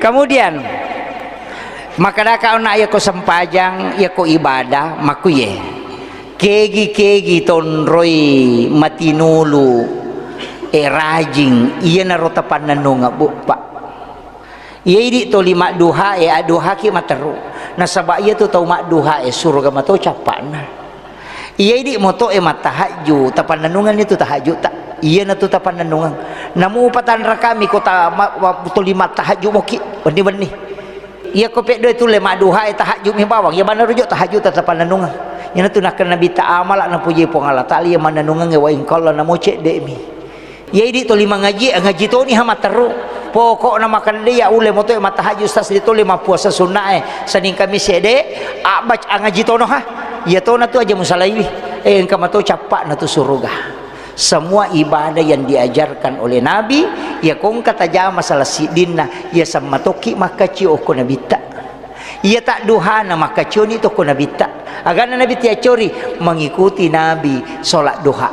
Kemudian maka daka nak ya ko sempajang ya ko ibadah makuye kegi tonroi matinulu rajing iya narotapan nanunga bu pak iya di to lima duha duha ki materu nasaba iya tu tau mak duha surga mato capana iya di moto matahaju tapan nanungan itu tahaju tak iya na tu tapan nanungan namu patan rakami kota to lima tahaju moki benih iya ko pe do itu lima duha tahaju mi bawang ya mana rujuk tahaju tapan nanungan nya tu nak nabi ta amal na puji pong Allah taala ya mananungan wa in qalla na mo cek de mi ya di to lima ngaji to ni hama teru pokok na makan dia ule moto matahaju stas itu lima puasa sunnah saning kami sede abac ngaji to no ha ya to na tu aja musalaili engka mato capak na tu surga. Semua ibadah yang diajarkan oleh Nabi ya kong kata jama masalah sidinna ya sama toki maka cio ko nabita ya tak duhana maka cio ni to ko nabita agana Nabi tia cori mengikuti Nabi solat duha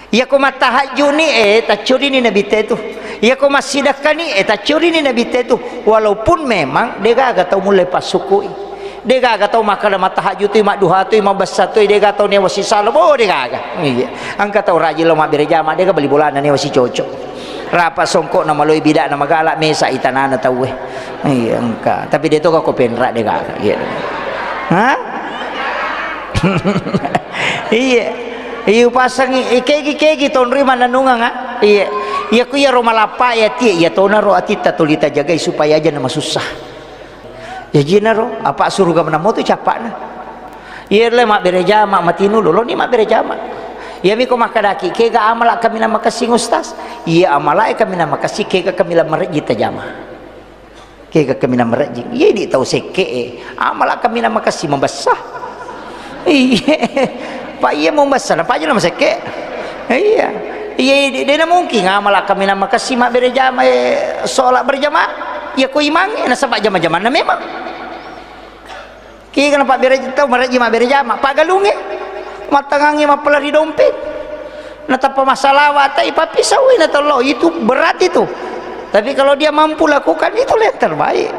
ya ko matahaju ni tak curi ni nabita itu ya ko masidakah ni tak curi ni nabita itu walaupun memang dia agak tahu mulai pasukui dia gak tahu makan matahaju tu mak duha tu mak besar tu dia gak tahu ni wasi salam oh dia gak iya angka tahu rajin lo mak berjamaah dia gak beli bola ni wasi cocok rapa songkok nama loi bidak nama galak mesa itanana tahu iya angka tapi dia tu kok penrak dia gak iya ha iya iya pasang kegi tonri mana nungang ha iya iya ku ya roma lapa ya tie ya tona ro atita tulita jaga supaya aja nama susah ya jinaro apa surga menamo tu capakna iya le mak bereja mak matinu lo ni mak bereja mak ya mi ko makadaki ke ga amala kami nama kasih ustaz iya amala kami nama kasih ke ga kami la marji tajama ke ga kami nama marji iya di tahu seke amala kami nama kasih membesar iya pak iya membesar apa aja nama seke iya iya dia mungkin amala kami nama kasih mak bereja solat berjamaah ya ko imang na sabak jama-jama na memang ki kenapa bereja tahu maraji ma bereja ma pagalunge matangangi ma pelari dompet na tapa masalah watai papi sawi na tolo itu berat itu tapi kalau dia mampu lakukan itu yang terbaik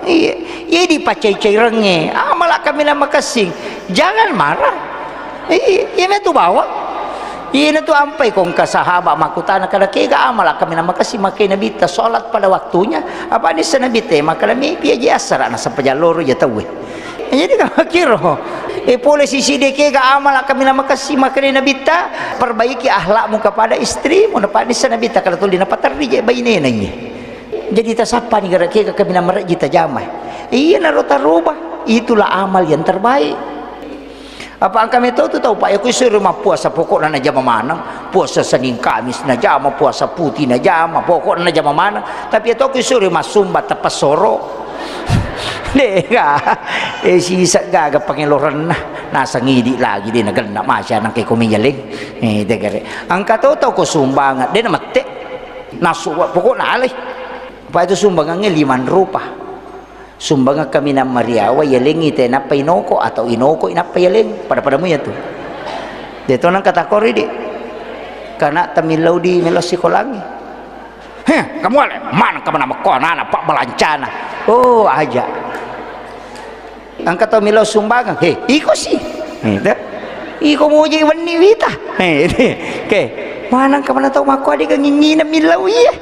iya iya dipacai-cai renge malah kami nama kasing jangan marah iya itu bawa ini tu ampai kong ka sahabat makutana kada kega amal kami nama kasih makai nabi ta salat pada waktunya apa ni senabi te maka mi piaji asara na sampai jalur ya tahu jadi kan kira polisi sidi kega amal kami nama kasih makai nabi ta perbaiki akhlakmu kepada istri mu dapat ni senabi ta kada tulina patar di bayi nenanya jadi ta sapa ni gara kega kami nama raji ta jamai iya na rota rubah itulah amal yang terbaik. Apa kami tahu tu tahu pak aku suruh rumah puasa pokok na jama manang puasa Senin Kamis na jama puasa putih na jama pokok na jama manang tapi itu aku suruh rumah Sumba tepas soro dega sisa gaga pangeloran nasa ngidi lagi dia nagana masya nang kay kumiyaling degare angka tahu ko sumbangan dia namate nasu pokok na alay pa itu sumbangan Rp5 sumbangan kami na Mariawa yaling ite na painoko atau inoko inapa yaling pada-padamu ya tuh dito nang katakori di karena tamilaw di melo sikolangi kamu mana kamu nama ko na pak balancana oh aja ang katamilaw sumbangan iko sih iko mo jadi wani wita ke mana kamu na tahu mako adik ngingina milaw iya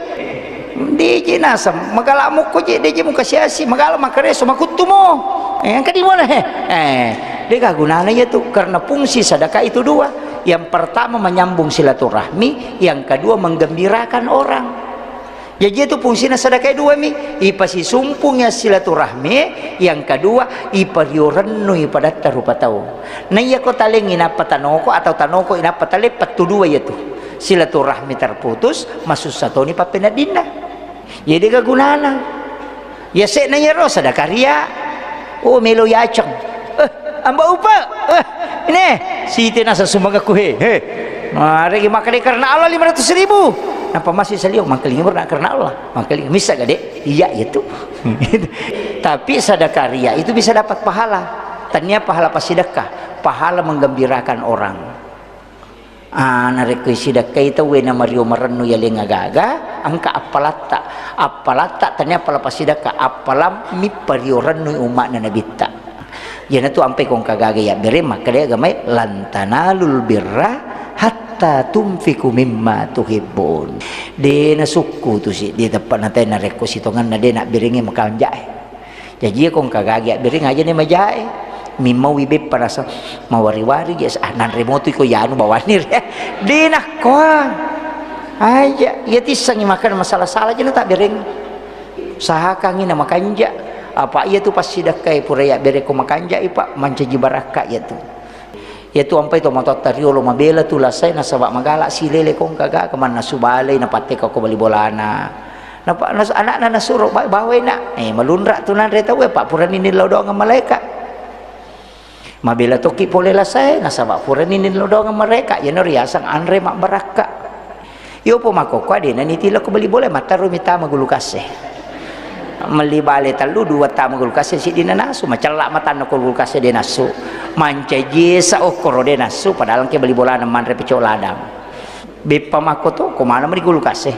DJ nasam magala mo ko DJ mo kasyasi magala makareso makutumo ang kadimo na dia gunanya itu karena fungsi sedekah itu dua yang pertama menyambung silaturahmi yang kedua menggembirakan orang jadi itu fungsinya sedekah dua mi ipasi sumpungnya silaturahmi yang kedua ipariorenu pada tarupa tahu na iya ko talengin apa tanoko atau tanoko inapa tale patu dua itu silaturahmi terputus masuk satu ni papenadina jadi kegunaan ya sek nanya rosa ada karya oh melo yacang amba upa ini si tina sasumbang aku mari makan karena Allah 500.000 napa masih seliok mangkeling bernak karena Allah mangkeling bisa gak iya itu tapi sedekah ria itu bisa dapat pahala tanya pahala pas sedekah pahala menggembirakan orang nareko sidaka ita wena mario maranu ya lenga gaga angka apalatta tanya pala pasidaka apalam mi pario ranu umat na nabita yana tu ampe kong kagaga ya bere maka dia gamai lantanalul birra hatta tumfiku mimma tuhibbun de na suku tu si dia tepat na tay nareko sitongan na de nak biringi makanjai jadi kong kagaga biring aja ni majai mimma wibe para sa mawari-wari yes nan remoto ko yano bawanir di nak ko aja ya tisang makan masalah-salah je tak bereng sahakangin na makanja apa iya tu pasti dakai puraya bere ko makanja ipa mancaji baraka ya tu ampai to motot tario lo mabela tu lasai na sabak magala silele kong kaga kaman nasubale na pate ko bali bolana nas anak na nasuro bawe na malunra tu nan reta we pak puran ini lo doang malaikat mabila toki pole lasai nasaba puranin lodong mereka ya riasang andre mak baraka yo po makoko ade na nitila ko bali boleh mata rumita magulu kase meli bale talu dua ta magulu kase si dina nasu macalak mata no ko kase de nasu mancaji sa okoro de nasu padahal ke bali bola na manre pecok ladang bepa makoto ko mana mari gulu kase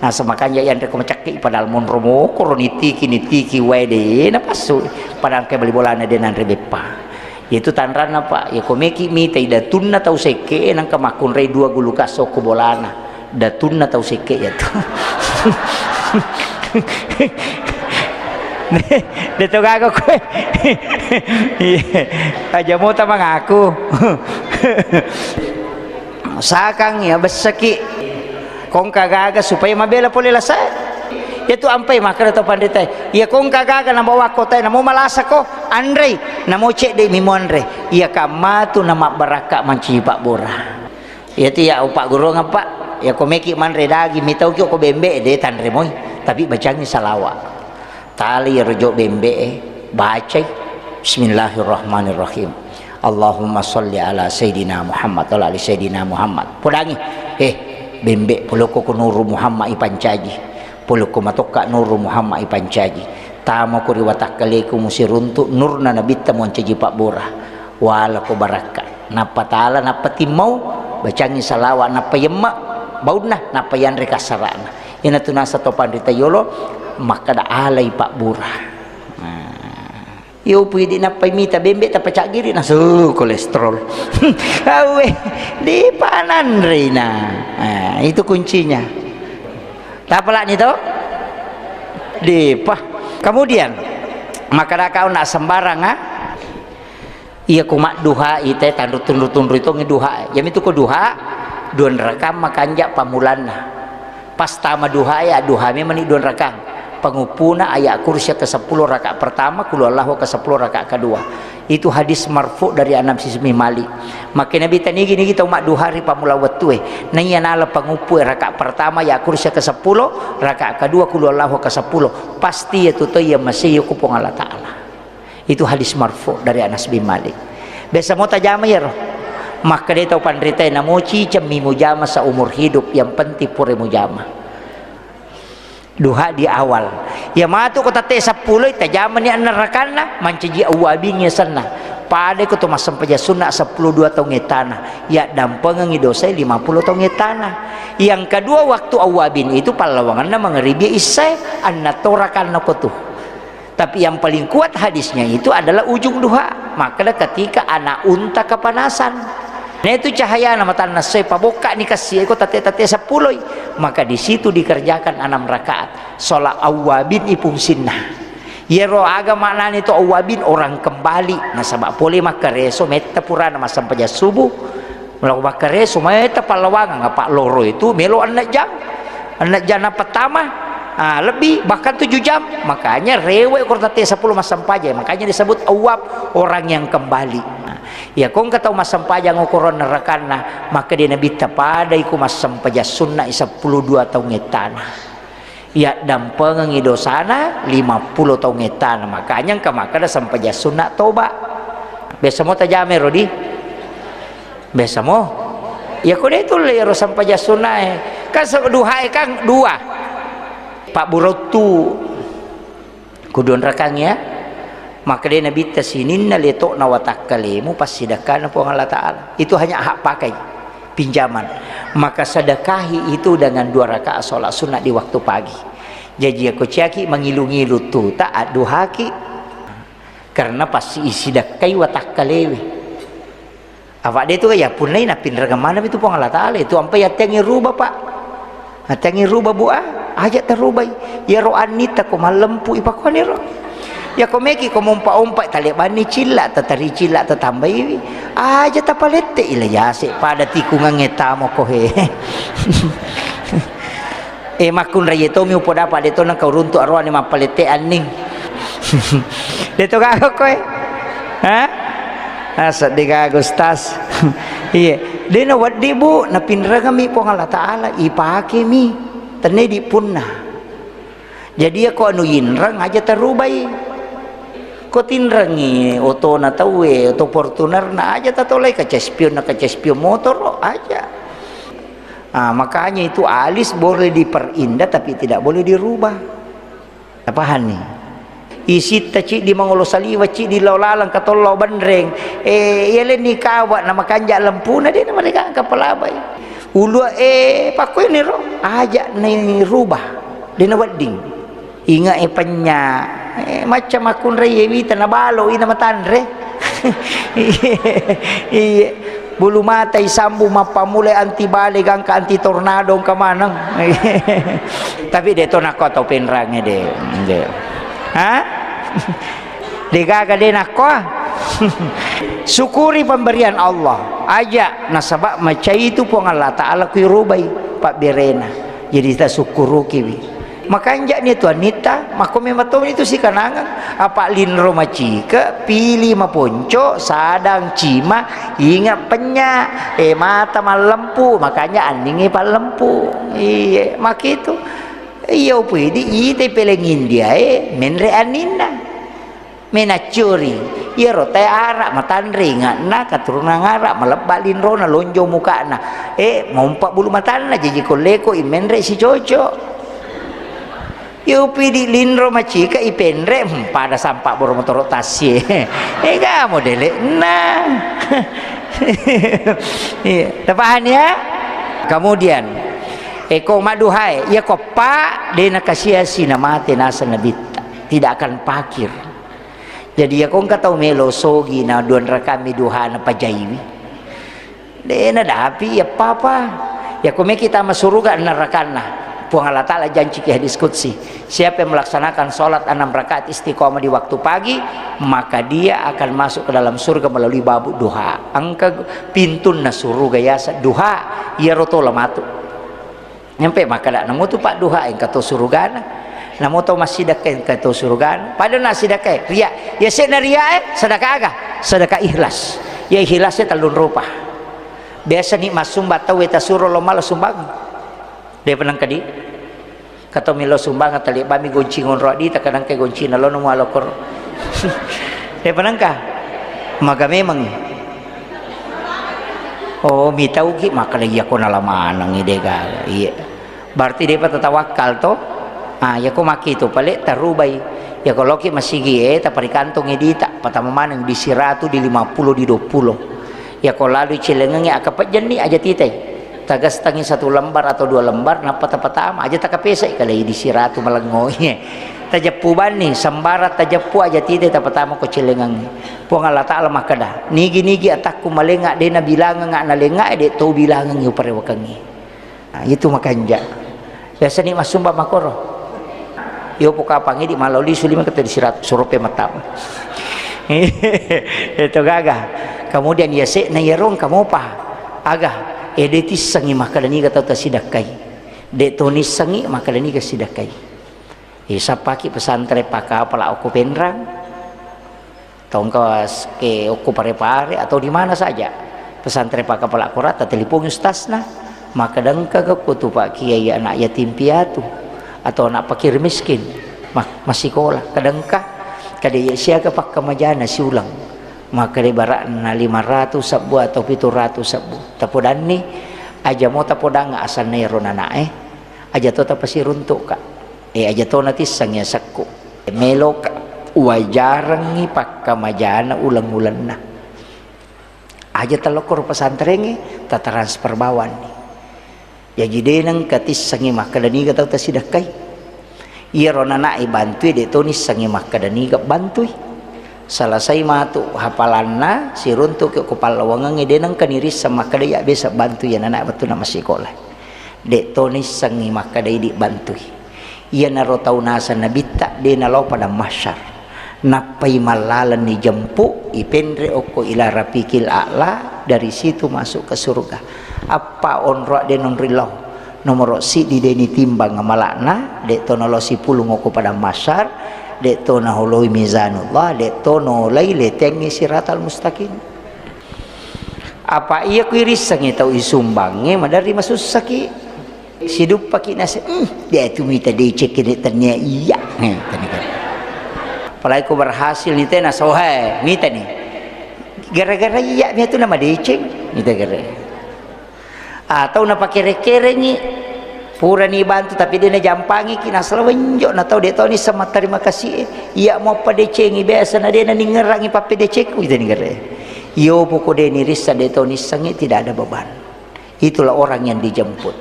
nah semakanya yang reko macaki padahal mon romo koroniti kiniti wede na pasu padahal ke bali bola na de nanre bepa itu tanran apa ya komeki mi tai datun na tau seke nang kamakun rei dua gulu kaso ko bolana datun na tau seke ya tu deto gago ko aja mo ta mangaku sakang ya beseki kong kagaga supaya mabela pole lasai itu ampai makar atau pandai ya kong kagaga na bawa kota na mo malasa ko andre na mo cek de mimo andre ya kamatu na baraka manci pak bora ya ti ya upak guru ngapa ya ko meki manre dagi mitau ko bembe de tanre moy tapi bacangi salawa tali rojo bembe baca bismillahirrahmanirrahim Allahumma sholli ala sayidina Muhammad wa ala sayidina Muhammad podangi bembe poloko ko nuru Muhammad ipancaji puluku matoka nuru Muhammad ipancaji tama ko riwatak kaleku musiruntu nur na nabita mo ancaji pak bora wala ko baraka napatala napatimau bacangi salawa napayemma baudna napayan rekasarana ina tunasa to pandita yolo maka da alay pak bora yo pwede napay-mita bembe tapacak giri na kolesterol awe di panan rina itu kuncinya tapalak nito dipah kemudian maka kau nak sembarang iya kumak duha ite tunduk itu ngeduha jam itu ko duha don rekam makanja pamulana pas tama duha ya duha memang don rekam pengupuna ayat kursi ke-10 rakaat pertama kul Allahu ke-10 rakaat kedua itu hadis marfu dari Anas bin Malik maka Nabi tani gini kita umat dua hari pamula wetu nanya nala pengupu rakaat pertama ya kursi ke-10 rakaat kedua kul Allahu ke-10 pasti itu to ya masih kupong Allah taala itu hadis marfu dari Anas bin Malik biasa mau tajama ya roh maka dia tahu pandritai namuci cemi mujama seumur hidup yang penting pure mujama duha di awal ya matu kota te 10 tajaman ni anarakana mancaji awabinya sana pada ko tumasam paja sunna 10 2 tahun tanah ya dampengan dosa 50 tahun tanah yang kedua waktu awabin itu palawanganna mengeribi isai annatorakan nakotu tapi yang paling kuat hadisnya itu adalah ujung duha maka ketika anak unta kepanasan nah itu cahaya nama tanah saya paboka nih kasih aku tate 10 maka di situ dikerjakan 6 rakaat sholat awabin ipung sinnah ya roh agama maknanya itu awabin orang kembali nah sabak boleh maka reso meta purana masam paja subuh melakukan maka reso meta palawangan ngapak loro itu melo anak jam pertama lebih bahkan 7 jam makanya rewe kota T 10 masam paja makanya disebut awab orang yang kembali ya kong kata masam paja ngokoron nerakana maka dia nabi tapada iku masam paja sunnah 10 2 tahun tanah ya dampengan idosana 50 tahun tanah makanya maka sampai paja sunnah toba biasa mau tajame rodi biasa mau ya kode itu lero sampai paja sunnah kan duha kan dua Pak Burotu kudon rakangnya maka dia nabi tasinin na letok na watak kalimu pas sidakan po Allah Ta'ala itu hanya hak pakai pinjaman, maka sedekahi itu dengan 2 rakaat sholat sunat di waktu pagi. Jadi aku ciaki mengilu-ngilu tu tak aduhaki karena pasti isi dakai watak kalewi. Apa dia tu ya pun lain napin ragamana itu pun Allah Taala itu ampai yatengi rubah pak. Atengi rubah buah aja terubai ya roanita ko malempu ipakone ro. Ya ko meki ko mompa-ompa tali bani cila tatari cila tatambai aja tapalete ila yase pada tikungan ngetamo ko he. Makun raya to mi upo dapat dito nang kaurunto arwan ni mapalete aning. Dito ka ko ha? Asa di ka gustas. Iya, dena waddi bu na pinra kami po Allah Taala ipake mi tane di punna. Jadi ako anu yinrang aja terubai. Ko tinrangi oto na tawe, oto Fortuner na aja tatolay ka chespion motor aja. Makanya itu alis boleh diperindah tapi tidak boleh dirubah. Apaan nih? Isi taci di mangulo saliwa ci di lalang katollo bandreng yele ni kawat nama kanja lempu na din mereka kapalabay ulu pakoy ni ro aja ni rubah dina wedding inga panya macam akun reye wita na balo ina matanre iya bulu mata isambu mapamule antibalik ang ka anti tornado ka manang tapi deto nakoto penrangnya de ha digagadin ako syukuri pemberian Allah aja nasabak macam itu pun Allah Ta'ala kuirubay Pak Birena jadi kita syukuru kiwi makanya ni tuan nita mako mematom itu si kanangan apa linro macika pilih maponco sadang cima ingat penya mata malempu makanya aningi palempu iya mak itu iya upidi ite pelengin dia menre anina menacuri iya rote arak matanri ngana katurunan arak melebalin rona lonjo muka na mompak bulu matana jadi koleko menre si cocok iya upidi linro macika ipenre pada sampak boro motor tasye enggak modele nah iya tepahan ya kemudian eko maduhai ya ko pak dena kasiasi nama tenasa nabita tidak akan pakir jadi aku nggak tahu melo sogi na duan rakami duhana pajaiwi dena dapi ya papa ya kome kita masuruga narakana puang Allah Ta'ala janji ke hadis qudsi siapa yang melaksanakan sholat 6 rakaat istiqomah di waktu pagi maka dia akan masuk ke dalam surga melalui babu duha angka pintun na suruga yasa duha ya roto lamatu nyampe maka dak namo tu pak duha yang kata surugana namo tu masih dak yang kata surugana pada nasi dak ria ya sena ria sedekah aga sedekah ikhlas ya ikhlasnya talun rupa biasa ni masum batau eta suro lo malas sumbang dia penang kadi kata milo sumbang tali bami goncingon rodi tak kadang ke goncina lo namo alokor dia penang ka maka memang oh mitau ki maka lagi aku nalamanang ide ga iya berarti dia tawakal to ya ko maki to pale tarubai ya kalau ki masigi tapi kantong edita patamaman di 100 di 50 di 20 ya ko lalu cilengenge akapat jenni aja titai tagas tangi 1 lembar atau 2 lembar napa tapatama aja takapesai kali di 100 malengoy tajapu bani sambarat tajapu aja titai tapatama ko cilengenge puang Allah Ta'ala makada nigi-nigi atakku malenga dena bilangan ngak nalenga de to bilangan yu parewakangi itu makanja biasa ni masumba makoro yo pokapangi di maloli sulima kata disirat surupe matam itu gaga kemudian ya se na yerong kamu pa aga edeti sangi makada ni kata ta sidakai de to ni sangi makada ni ka sidakai sapaki pesantren paka pala aku penrang tongkas ke oku pare-pare atau di mana saja pesantren pak kepala akurat telepon ustasna maka dengka ke kutu pak kiai anak yatim piatu atau anak fakir miskin masih sekolah kadengka kadaya siaga pak kemajana si ulang maka di barak na 500 sabu atau 700 sabu tapodan ni aja mau tapodang asal nero nana aja to tapasi runtuk kak aja to nanti sangnya sakku melok wajarang ni pakka majana ulang-ulan na aja talokor pesantren ta transfer bawan ni jadi denang katis sangi makadani ka tau ta sidakai iya rona na ibantui de tonis sangi makadani ka bantui selesai matu hafalanna si runtuk ke kepala wangang denang kaniris sama kadaya bisa bantu ya anak betul nama sekolah dek tonis sangi makadai di bantui iya naro tau nasa nabita de nalau pada masyar napai malalan ni jempuk ipendre oko ila rapikil a'la dari situ masuk ke surga apa onro de non rilau nomor si di deni timbang ngamalakna dek tonolo si pulung oko pada masyar dek to nahului mizanullah dek to nolai letengi siratal mustaqim apa iya kuiris sangi tau isumbange madari masuk saki sidup paki nasi dia tu minta dicek ini ternyata iya apalagi ku berhasil ni tena sohe minta nih gara-gara iya dia tu nama dicek minta gara atau na pakai kere ni pura ni bantu tapi dia na jampangi kina selawenjok na tau dia tahu ni sama terima kasih iya mau pada cengi biasa na dia na ningerangi pape dia cek gitu ni gara yo pokok dia ni risa dia tahu ni sangi tidak ada beban itulah orang yang dijemput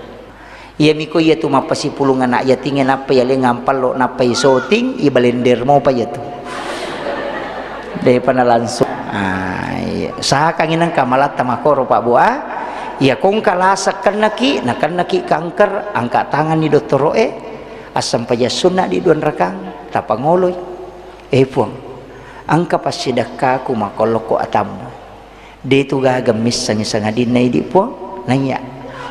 iya miko iya tu mapa si pulungan nak ya tingin apa ya le ngampal lo napa isoting i balender mau pa ya tu daripada langsung iya saha kanginan kamalat tamakoro pak bua ya kong kalasak kanaki kanker angkat tangan ni dokter roe asam paja sunnah di duan rakang tapangoloy puang angka pasidaka ku makoloko atamu de tu gagamis sangi dinai di puang nanya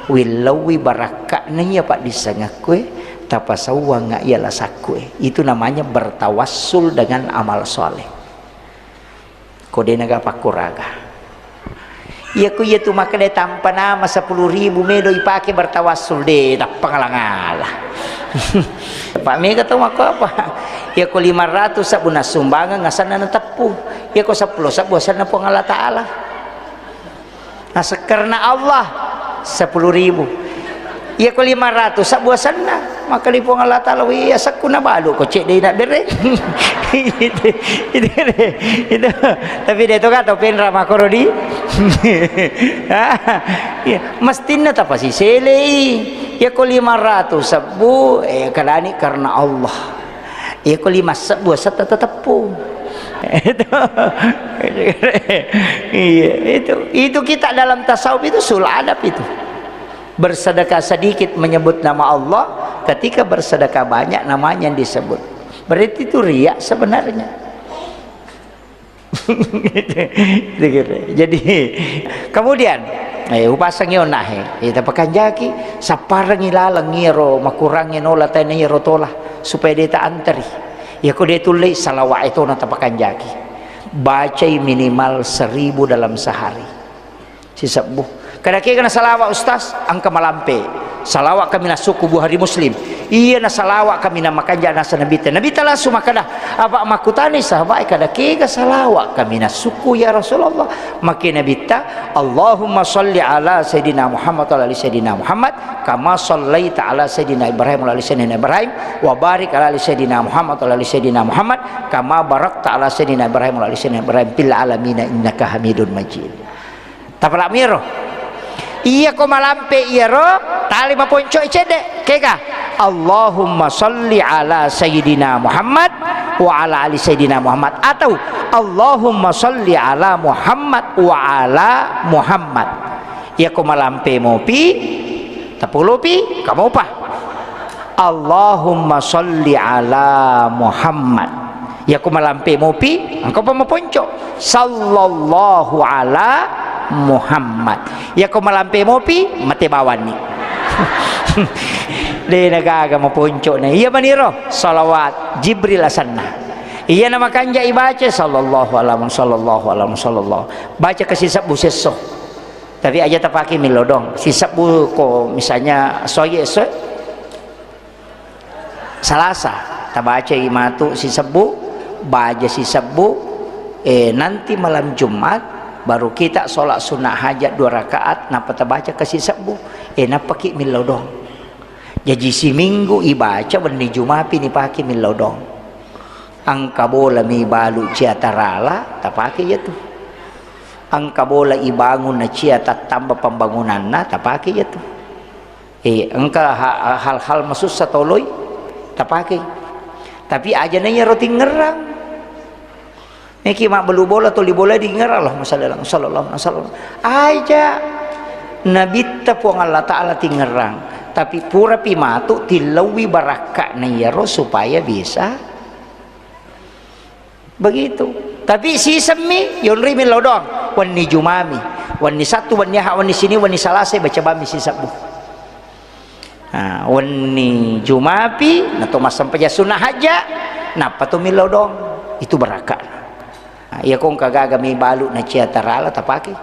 wilawi baraka nanya pak disangakue tapasawa nga ialah sakue itu namanya bertawassul dengan amal soleh kode naga pakuraga iya ku iya tu maka dia tanpa nama 10.000 medo ipake bertawassul deh tak pengalang-alang Pak Me kata aku apa iya ku 500 sabuna sumbangan ngasana na tepu iya ku 10 sabuasan na po ng Allah Ta'ala nasa karena Allah 10.000 iya ku 500 sabuasan na maka di po ng Allah Ta'ala iya sakuna balo ko cek day na bere itu tapi dia tu kata penra makorodi mestinya apa sih selei ya ko 500 sabu kadani karena Allah ya ko 5 sabu sat tetap pun itu kita dalam tasawuf itu sul adab itu bersedekah sedikit menyebut nama Allah ketika bersedekah banyak namanya yang disebut berarti itu riya sebenarnya jadi kemudian upasang yun kita pakai jaki saparang ilalang ngiro makurangin ola tayo na ngiro tola supaya dia tak antari ya ko dia tuloy salawa ito na tapakan jaki baca minimal 1000 dalam sehari si sabuh kadang-kadang na salawa ustaz ang kamalampe salawa kami na suku buhari muslim iya na salawa kami na makanja na sa nabita langsung makada apa makutani sahabat kadang-kadang salawa kami na suku ya Rasulullah makin nabita Allahumma salli ala Sayyidina Muhammad wa ala Sayyidina Muhammad kama sallaita ala Sayyidina Ibrahim wa ala Sayyidina Ibrahim wa barik ala Sayyidina Muhammad wa ala Sayyidina Muhammad kama barakta ala Sayyidina Ibrahim wa ala Sayyidina Ibrahim fil alamin innaka Hamidun Majid tapalak miro iya ko malampe iya ro tali maponco icede keka Allahumma salli ala Sayyidina Muhammad wa ala ali Sayyidina Muhammad atau Allahumma salli ala Muhammad wa ala Muhammad iya ko malampe mo pi tapulo pi kamu pa Allahumma salli ala Muhammad iya ko malampe mo pi angko pa maponco sallallahu ala Muhammad ya ko malampe mo pi mati bawan ni de nagaga mo ponco na iya maniro salawat Jibril asanna iya nama kanja ibaca sallallahu alaihi sallallahu baca ke sisab buseso tapi aja tapaki milodong sisab bu ko misalnya soye so salasa tabaca imatu sisab bu baca sisab bu nanti malam Jumat baru kita sholat sunnah hajat 2 rakaat napa baca kasih sabu napa ki milodong jadi si minggu ibaca benih jumapi ni paki milodong angka bola mi balu ciatarala tapaki ya tu angka bola ibangun na cia tambah pembangunan na tapake ya tu angka hal-hal masus sa toloy tapake tapi aja na ya roti ngerang neki mak belu bola toli bola di ngerang Allah sallallahu alaihi wasallam aja nabitta po Allah taala ti ngerang tapi pura pimatu tilawi baraka na yaro supaya bisa begitu. Tapi si semi yon rimil lodong wani jumami wani satu wani ha wani sini wani salase baca bami si sabu wani jumapi nato masam paja sunnah haja napa tu mil lodong itu beraka ya kong kagaga mi balu na cia tarala tapaki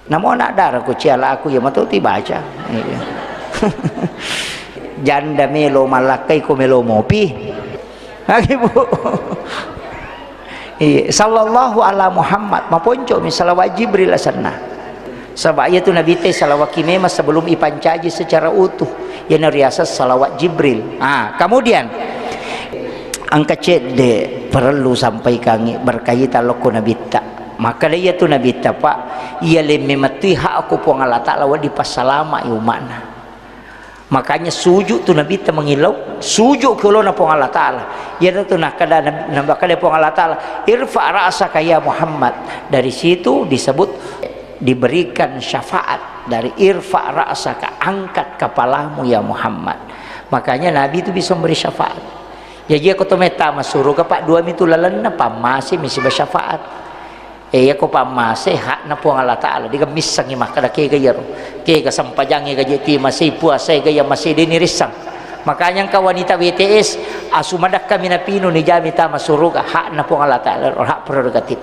namo nak dar ko cia la aku ya mato ti baca janda melo malakai ko melo mopi lagi bu sallallahu ala Muhammad maponco mi salawat Jibril asanna sabab itu Nabi teh salawat kimema sebelum ipancaji secara utuh ya nariasa salawat Jibril kemudian angka cede perlu sampai kangi berkaitan loko Nabi ta maka dia tu Nabi ta pak ia lememati hak aku puang Allah Ta'ala wa di pasalama iu makna makanya sujud tu Nabi ta mengilau sujud ke ulona puang Allah Ta'ala ya tu nak kada nambah puang Allah Ta'ala irfa ra'saka ya Muhammad dari situ disebut diberikan syafaat dari irfa ra'saka angkat kepalamu ya Muhammad makanya Nabi itu bisa memberi syafaat jadi aku tu meta masuru ke pak dua mitu lalan apa masih misi bersyafaat aku pamase hak na puang Allah Ta'ala diga misang imah kada ke gayaro ke kasampajangi gajeti masih puasa gaya masih dinirisang makanya ka wanita WTS asumadak kami na pino ni jami tama suruga hak na puang Allah Ta'ala hak prerogatif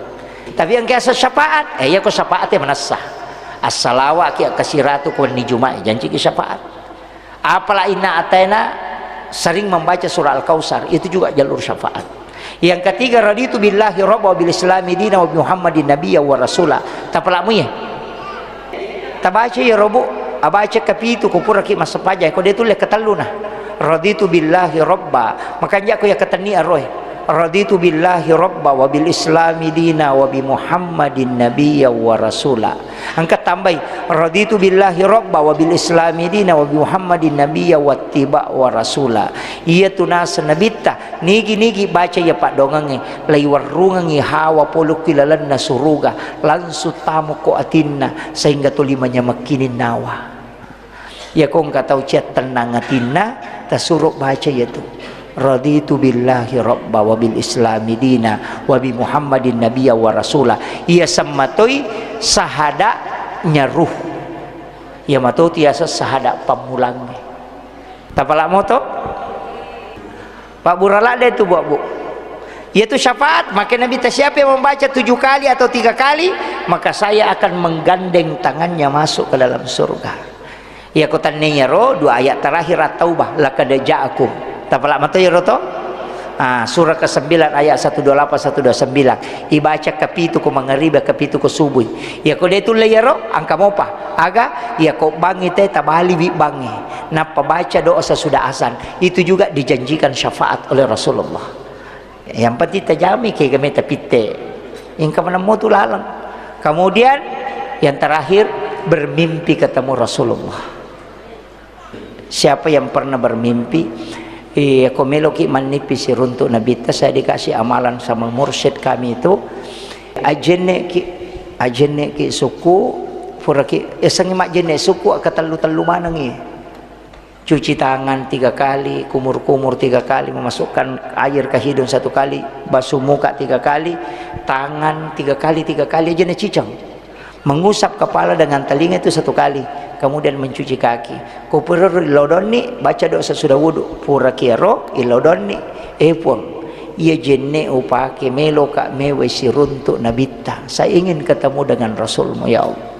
tapi yang kaya syafaat aku syafaat manasah as-salawa ki kasiratu ko ni juma'i janji ki syafaat apalah inna atena sering membaca surah Al-Kautsar itu juga jalur syafaat. Yang ketiga raditu billahi rabba wa bil islami dina wa bi Muhammadin nabiyya wa rasula tapalamu ya tabaca ya robo abaca kapitu ko pura ki masapaja ko detu le kataluna raditu billahi rabba makanya ko ya katani aroy raditu billahi rabba wa bil islami dina wa bi Muhammadin nabiyya wa rasula angkat tambai raditu billahi rabba wa bil islami dina wa bi Muhammadin nabiyya wa tiba wa rasula iya tunas nabita nigi baca ya pak dongange lai warungangi hawa poluk kilalan na suruga lansu tamu ko atinna sehingga tulimanya makinin nawa ya kong katau ciat tenang atinna tasuruk baca ya tu raditu billahi rabba wa bil islami dina wa bi Muhammadin nabiyya wa rasula ia sammatoi sahada nyaruh ya mato tiasa sahada pamulang tapala moto Pak Burala ada itu bu yaitu syafaat maka Nabi siapa yang membaca 7 kali atau 3 kali maka saya akan menggandeng tangannya masuk ke dalam surga ya kotannya ro 2 ayat terakhir at-taubah laqad ja'akum tapala mata ya roto surah ke-9 ayat 128 129 ibaca kapitu ko mangariba kapitu ko subuh ya ko detu layaro angka mopa aga ya ko bangi teh tabali bi bangi napa baca doa sesudah azan itu juga dijanjikan syafaat oleh Rasulullah yang penting tajami ke kami tapite yang kemana mau tu lalang kemudian yang terakhir bermimpi ketemu Rasulullah siapa yang pernah bermimpi aku meloki manipis runtuk Nabi saya dikasih amalan sama mursyid kami itu ajene ki suku pura ki esangi mak jene suku akatalu manangi cuci tangan 3 kali kumur 3 kali memasukkan air ke hidung 1 kali basuh muka 3 kali tangan 3 kali jene cicang mengusap kepala dengan telinga itu 1 kali kemudian mencuci kaki ko pura ilodoni baca doa sesudah wudu pura kiro ilodoni pun ia jenne upake melo ka mewe siruntuk nabita saya ingin ketemu dengan Rasulmu ya Allah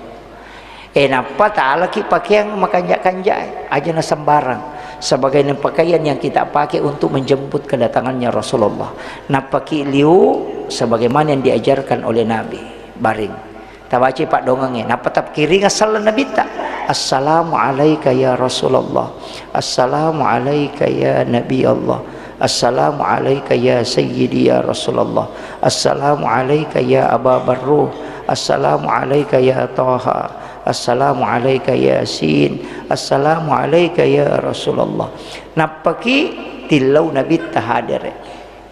napa ta'ala ki pakaian makanjak-kanjak aja na sembarang sebagai pakaian yang kita pakai untuk menjemput kedatangannya Rasulullah napa ki liu sebagaimana yang diajarkan oleh Nabi baring tabaci pak dongengnya napa tap kiri ngasal Nabi tak assalamu alayka ya Rasulullah assalamu alayka ya Nabi Allah Assalamu alayka ya sayyidi ya Rasulullah. Assalamu alayka ya Aba Barruh. Assalamu alayka ya Taha. Assalamu alayka ya Yasin. Assalamu alayka ya Rasulullah. Napaki tilau Nabi tahadir.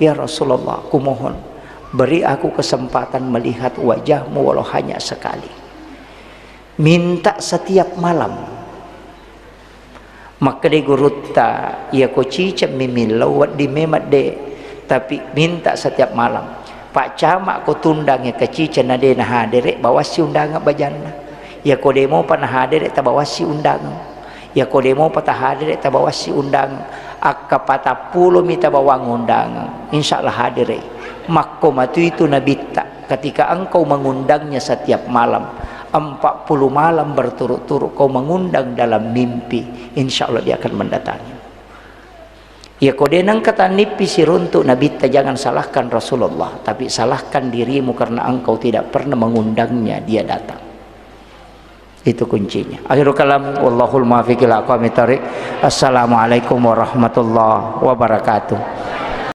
Ya Rasulullah, aku mohon beri aku kesempatan melihat wajahmu walau hanya sekali. Minta setiap malam. Maka de gurutta ya ko cica mimilau wat di memat de, tapi minta setiap malam. Pak camak ko tundang ya ke cica nade na hadere bawa si undangan bajana. Ya ko demo pa na hadere ta bawa si undangan. Ya ko demo pa ta hadere ta bawa si undangan. Akka patapulo mita bawang undangan. Insyaallah hadere. Makko matu itu nabita ketika engkau mengundangnya setiap malam. 40 malam berturut-turut kau mengundang dalam mimpi, insya Allah dia akan mendatangi. Ya kau denang kata nipi siruntuk Nabi, jangan salahkan Rasulullah, tapi salahkan dirimu karena engkau tidak pernah mengundangnya, dia datang. Itu kuncinya. Akhirul kalam, wallahul muwaffiq ila aqwamit thoriq. Assalamualaikum warahmatullahi wabarakatuh.